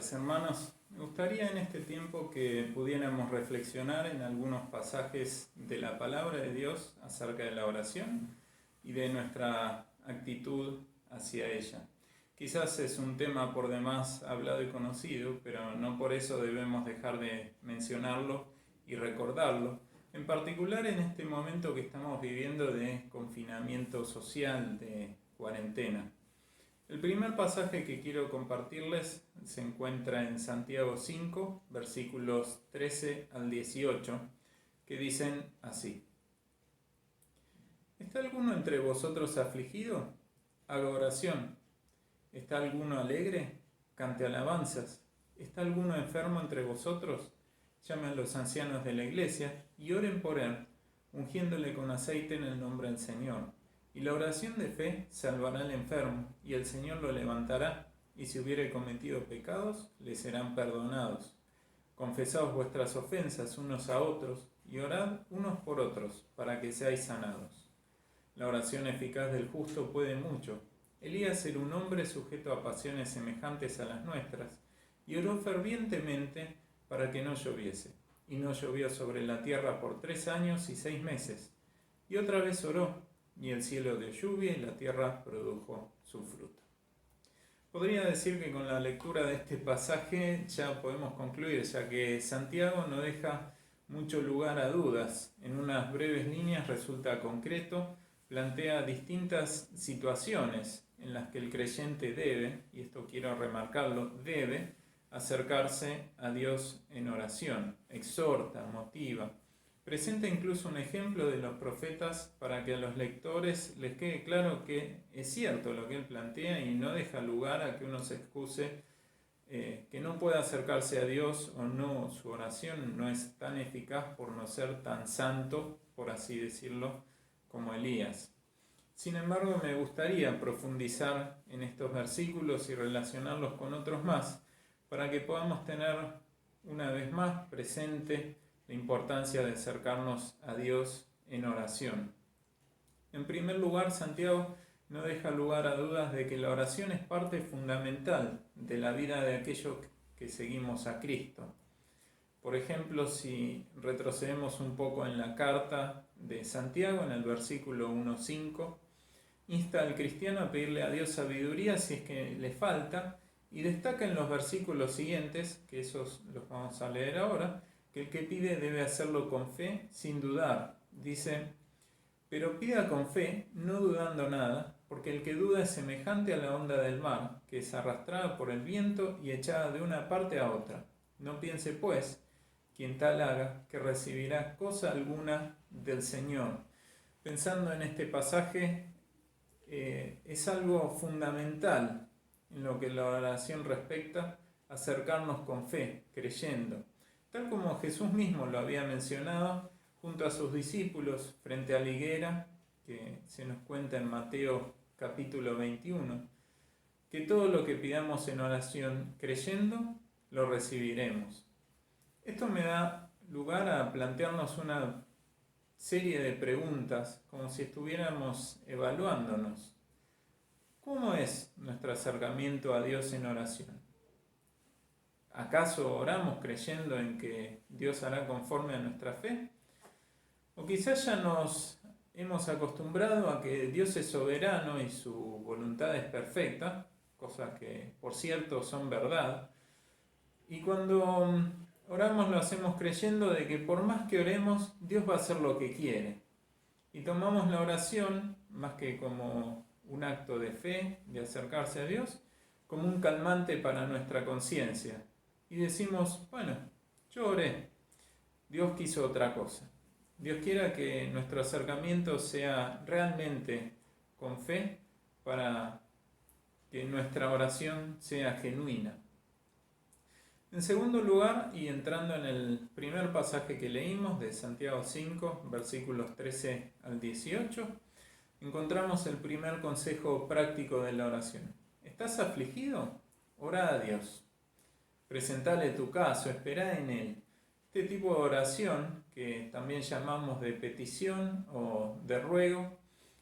tardes, hermanos. Me gustaría en este tiempo que pudiéramos reflexionar en algunos pasajes de la palabra de Dios acerca de la oración y de nuestra actitud hacia ella. Quizás es un tema por demás hablado y conocido, pero no por eso debemos dejar de mencionarlo y recordarlo, en particular en este momento que estamos viviendo de confinamiento social, de cuarentena. El primer pasaje que quiero compartirles se encuentra en Santiago 5, versículos 13 al 18, que dicen así: ¿Está alguno entre vosotros afligido? Haga oración. ¿Está alguno alegre? Cante alabanzas. ¿Está alguno enfermo entre vosotros? Llame a los ancianos de la iglesia y oren por él, ungiéndole con aceite en el nombre del Señor. Y la oración de fe salvará al enfermo, y el Señor lo levantará, y si hubiere cometido pecados, le serán perdonados. Confesaos vuestras ofensas unos a otros, y orad unos por otros, para que seáis sanados. La oración eficaz del justo puede mucho. Elías era un hombre sujeto a pasiones semejantes a las nuestras, y oró fervientemente para que no lloviese. Y no llovió sobre la tierra por 3 años y 6 meses. Y otra vez oró, y el cielo dio lluvia y la tierra produjo su fruto. Podría decir que con la lectura de este pasaje ya podemos concluir, ya que Santiago no deja mucho lugar a dudas. En unas breves líneas resulta concreto, plantea distintas situaciones en las que el creyente debe, y esto quiero remarcarlo, debe acercarse a Dios en oración, exhorta, motiva. Presenta incluso un ejemplo de los profetas para que a los lectores les quede claro que es cierto lo que él plantea y no deja lugar a que uno se excuse que no pueda acercarse a Dios o no, su oración no es tan eficaz por no ser tan santo, por así decirlo, como Elías. Sin embargo, me gustaría profundizar en estos versículos y relacionarlos con otros más para que podamos tener una vez más presente la importancia de acercarnos a Dios en oración. En primer lugar, Santiago no deja lugar a dudas de que la oración es parte fundamental de la vida de aquellos que seguimos a Cristo. Por ejemplo, si retrocedemos un poco en la carta de Santiago, en el versículo 1.5, insta al cristiano a pedirle a Dios sabiduría si es que le falta, y destaca en los versículos siguientes, que esos los vamos a leer ahora, que el que pide debe hacerlo con fe, sin dudar. Dice: pero pida con fe, no dudando nada, porque el que duda es semejante a la onda del mar, que es arrastrada por el viento y echada de una parte a otra. No piense, pues, quien tal haga, que recibirá cosa alguna del Señor. Pensando en este pasaje, es algo fundamental en lo que la oración respecta, acercarnos con fe, creyendo. Tal como Jesús mismo lo había mencionado junto a sus discípulos frente a la higuera, que se nos cuenta en Mateo capítulo 21, que todo lo que pidamos en oración creyendo, lo recibiremos. Esto me da lugar a plantearnos una serie de preguntas, como si estuviéramos evaluándonos. ¿Cómo es nuestro acercamiento a Dios en oración? ¿Acaso oramos creyendo en que Dios hará conforme a nuestra fe? O quizás ya nos hemos acostumbrado a que Dios es soberano y su voluntad es perfecta, cosas que por cierto son verdad, y cuando oramos lo hacemos creyendo de que por más que oremos, Dios va a hacer lo que quiere. Y tomamos la oración, más que como un acto de fe, de acercarse a Dios, como un calmante para nuestra conciencia. Y decimos, bueno, yo oré, Dios quiso otra cosa. Dios quiera que nuestro acercamiento sea realmente con fe para que nuestra oración sea genuina. En segundo lugar, y entrando en el primer pasaje que leímos de Santiago 5, versículos 13 al 18, encontramos el primer consejo práctico de la oración. ¿Estás afligido? Ora a Dios. Presentale tu caso, espera en Él. Este tipo de oración, que también llamamos de petición o de ruego,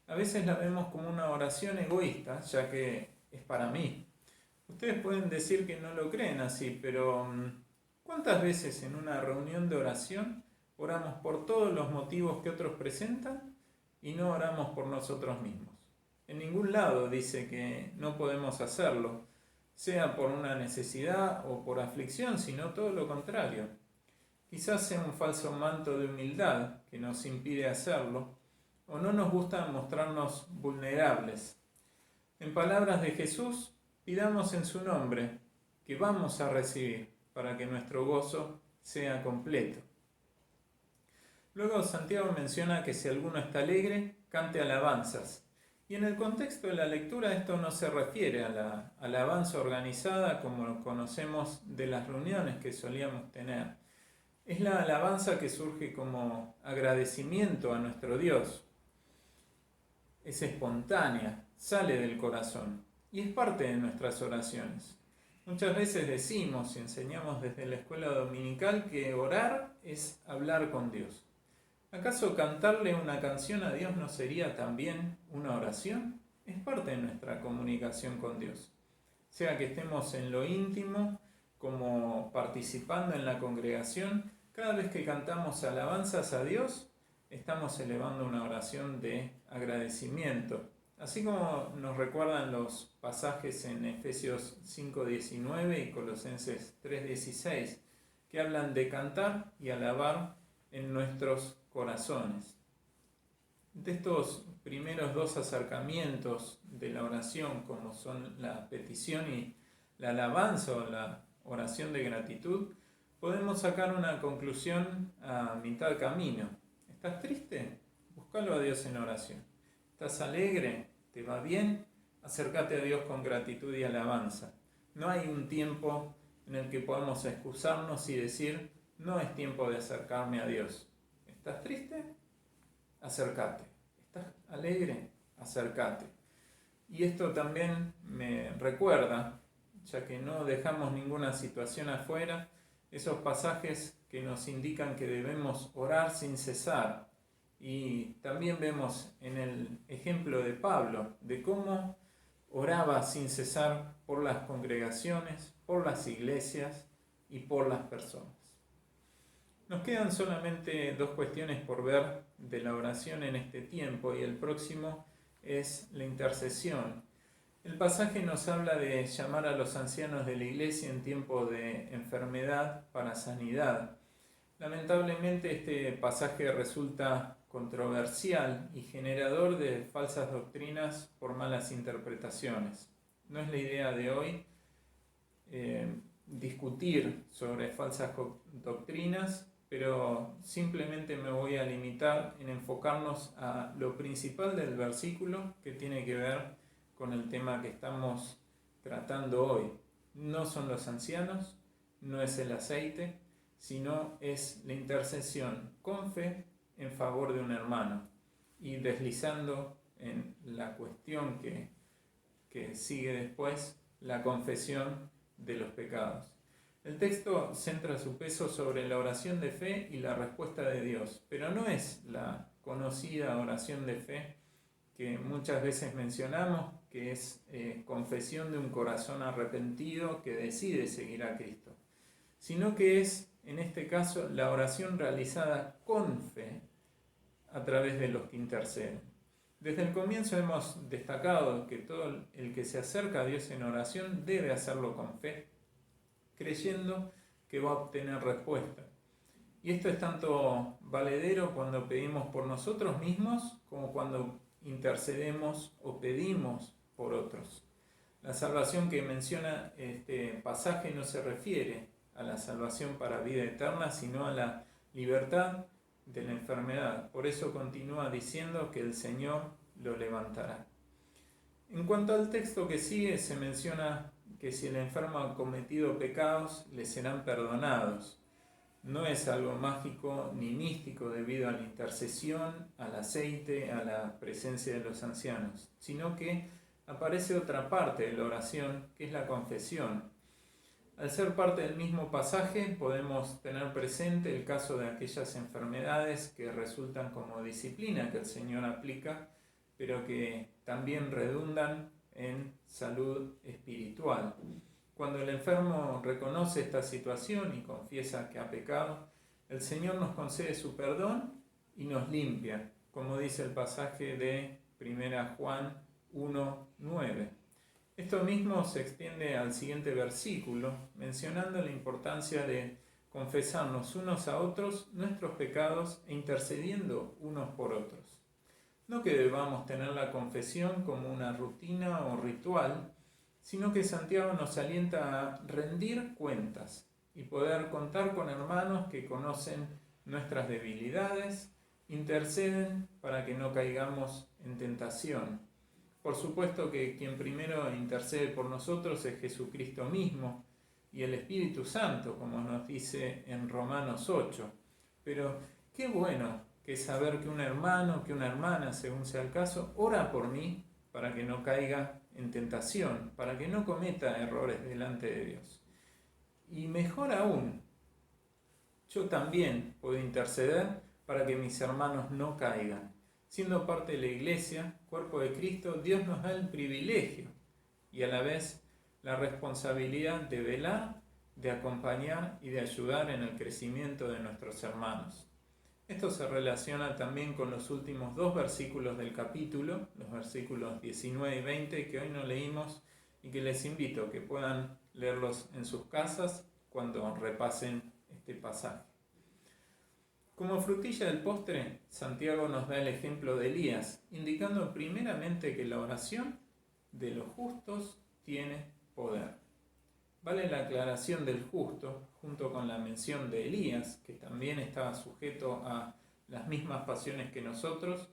a veces la vemos como una oración egoísta, ya que es para mí. Ustedes pueden decir que no lo creen así, pero ¿cuántas veces en una reunión de oración oramos por todos los motivos que otros presentan y no oramos por nosotros mismos? En ningún lado dice que no podemos hacerlo, sea por una necesidad o por aflicción, sino todo lo contrario. Quizás sea un falso manto de humildad que nos impide hacerlo, o no nos gusta mostrarnos vulnerables. En palabras de Jesús, pidamos en su nombre, que vamos a recibir, para que nuestro gozo sea completo. Luego Santiago menciona que si alguno está alegre, cante alabanzas. Y en el contexto de la lectura esto no se refiere a la alabanza organizada como conocemos de las reuniones que solíamos tener. Es la alabanza que surge como agradecimiento a nuestro Dios. Es espontánea, sale del corazón y es parte de nuestras oraciones. Muchas veces decimos y enseñamos desde la escuela dominical que orar es hablar con Dios. ¿Acaso cantarle una canción a Dios no sería también una oración? Es parte de nuestra comunicación con Dios. Sea que estemos en lo íntimo, como participando en la congregación, cada vez que cantamos alabanzas a Dios, estamos elevando una oración de agradecimiento. Así como nos recuerdan los pasajes en Efesios 5:19 y Colosenses 3:16, que hablan de cantar y alabar en nuestros corazones. De estos primeros dos acercamientos de la oración, como son la petición y la alabanza o la oración de gratitud, podemos sacar una conclusión a mitad camino. ¿Estás triste? Búscalo a Dios en oración. ¿Estás alegre? ¿Te va bien? Acércate a Dios con gratitud y alabanza. No hay un tiempo en el que podamos excusarnos y decir, no es tiempo de acercarme a Dios. ¿Estás triste? Acércate. ¿Estás alegre? Acércate. Y esto también me recuerda, ya que no dejamos ninguna situación afuera, esos pasajes que nos indican que debemos orar sin cesar. Y también vemos en el ejemplo de Pablo, de cómo oraba sin cesar por las congregaciones, por las iglesias y por las personas. Nos quedan solamente dos cuestiones por ver de la oración en este tiempo y el próximo es la intercesión. El pasaje nos habla de llamar a los ancianos de la iglesia en tiempo de enfermedad para sanidad. Lamentablemente este pasaje resulta controversial y generador de falsas doctrinas por malas interpretaciones. No es la idea de hoy discutir sobre falsas doctrinas, pero simplemente me voy a limitar en enfocarnos a lo principal del versículo que tiene que ver con el tema que estamos tratando hoy. No son los ancianos, no es el aceite, sino es la intercesión con fe en favor de un hermano y deslizando en la cuestión que sigue después, la confesión de los pecados. El texto centra su peso sobre la oración de fe y la respuesta de Dios, pero no es la conocida oración de fe que muchas veces mencionamos, que es confesión de un corazón arrepentido que decide seguir a Cristo, sino que es, en este caso, la oración realizada con fe a través de los que interceden. Desde el comienzo hemos destacado que todo el que se acerca a Dios en oración debe hacerlo con fe, creyendo que va a obtener respuesta. Y esto es tanto valedero cuando pedimos por nosotros mismos como cuando intercedemos o pedimos por otros. La salvación que menciona este pasaje no se refiere a la salvación para vida eterna, sino a la libertad de la enfermedad. Por eso continúa diciendo que el Señor lo levantará. En cuanto al texto que sigue, se menciona que si el enfermo ha cometido pecados, le serán perdonados. No es algo mágico ni místico debido a la intercesión, al aceite, a la presencia de los ancianos, sino que aparece otra parte de la oración, que es la confesión. Al ser parte del mismo pasaje, podemos tener presente el caso de aquellas enfermedades que resultan como disciplina que el Señor aplica, pero que también redundan en salud espiritual. Cuando el enfermo reconoce esta situación y confiesa que ha pecado, el Señor nos concede su perdón y nos limpia, como dice el pasaje de 1 Juan 1:9. Esto mismo se extiende al siguiente versículo, mencionando la importancia de confesarnos unos a otros nuestros pecados e intercediendo unos por otros. No que debamos tener la confesión como una rutina o ritual, sino que Santiago nos alienta a rendir cuentas y poder contar con hermanos que conocen nuestras debilidades, interceden para que no caigamos en tentación. Por supuesto que quien primero intercede por nosotros es Jesucristo mismo y el Espíritu Santo, como nos dice en Romanos 8. Pero qué bueno que es saber que un hermano, que una hermana, según sea el caso, ora por mí para que no caiga en tentación, para que no cometa errores delante de Dios. Y mejor aún, yo también puedo interceder para que mis hermanos no caigan. Siendo parte de la Iglesia, cuerpo de Cristo, Dios nos da el privilegio y a la vez la responsabilidad de velar, de acompañar y de ayudar en el crecimiento de nuestros hermanos. Esto se relaciona también con los últimos 2 versículos del capítulo, los versículos 19 y 20 que hoy no leímos y que les invito a que puedan leerlos en sus casas cuando repasen este pasaje. Como frutilla del postre, Santiago nos da el ejemplo de Elías, indicando primeramente que la oración de los justos tiene poder. Vale la aclaración del justo, junto con la mención de Elías, que también estaba sujeto a las mismas pasiones que nosotros,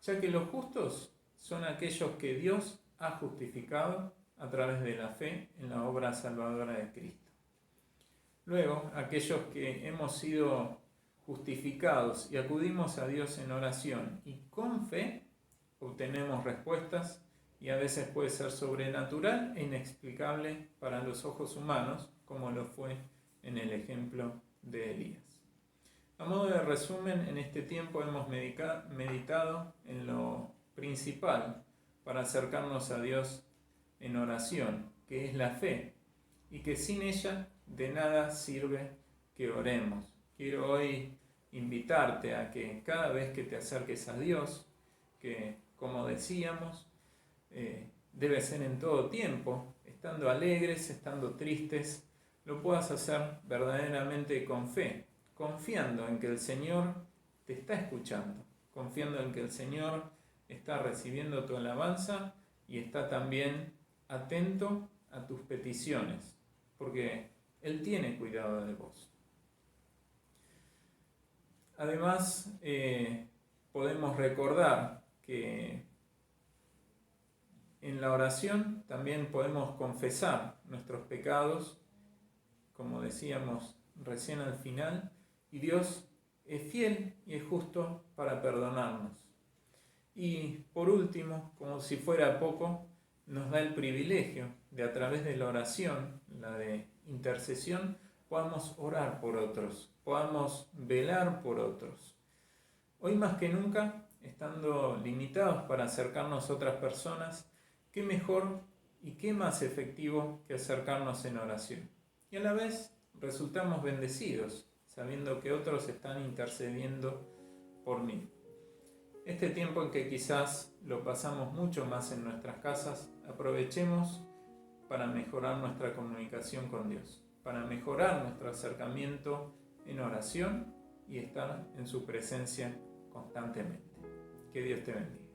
ya que los justos son aquellos que Dios ha justificado a través de la fe en la obra salvadora de Cristo. Luego, aquellos que hemos sido justificados y acudimos a Dios en oración y con fe, obtenemos respuestas y a veces puede ser sobrenatural e inexplicable para los ojos humanos, como lo fue en el ejemplo de Elías. A modo de resumen, en este tiempo hemos meditado en lo principal para acercarnos a Dios en oración, que es la fe, y que sin ella de nada sirve que oremos. Quiero hoy invitarte a que cada vez que te acerques a Dios, que como decíamos, debe ser en todo tiempo, estando alegres, estando tristes, lo puedas hacer verdaderamente con fe, confiando en que el Señor te está escuchando, confiando en que el Señor está recibiendo tu alabanza y está también atento a tus peticiones, porque Él tiene cuidado de vos. Además, podemos recordar que en la oración también podemos confesar nuestros pecados, como decíamos recién al final, y Dios es fiel y es justo para perdonarnos. Y por último, como si fuera poco, nos da el privilegio de a través de la oración, la de intercesión, podamos orar por otros, podamos velar por otros. Hoy más que nunca, estando limitados para acercarnos a otras personas, qué mejor y qué más efectivo que acercarnos en oración. Y a la vez resultamos bendecidos, sabiendo que otros están intercediendo por mí. Este tiempo en que quizás lo pasamos mucho más en nuestras casas, aprovechemos para mejorar nuestra comunicación con Dios, para mejorar nuestro acercamiento en oración y estar en su presencia constantemente. Que Dios te bendiga.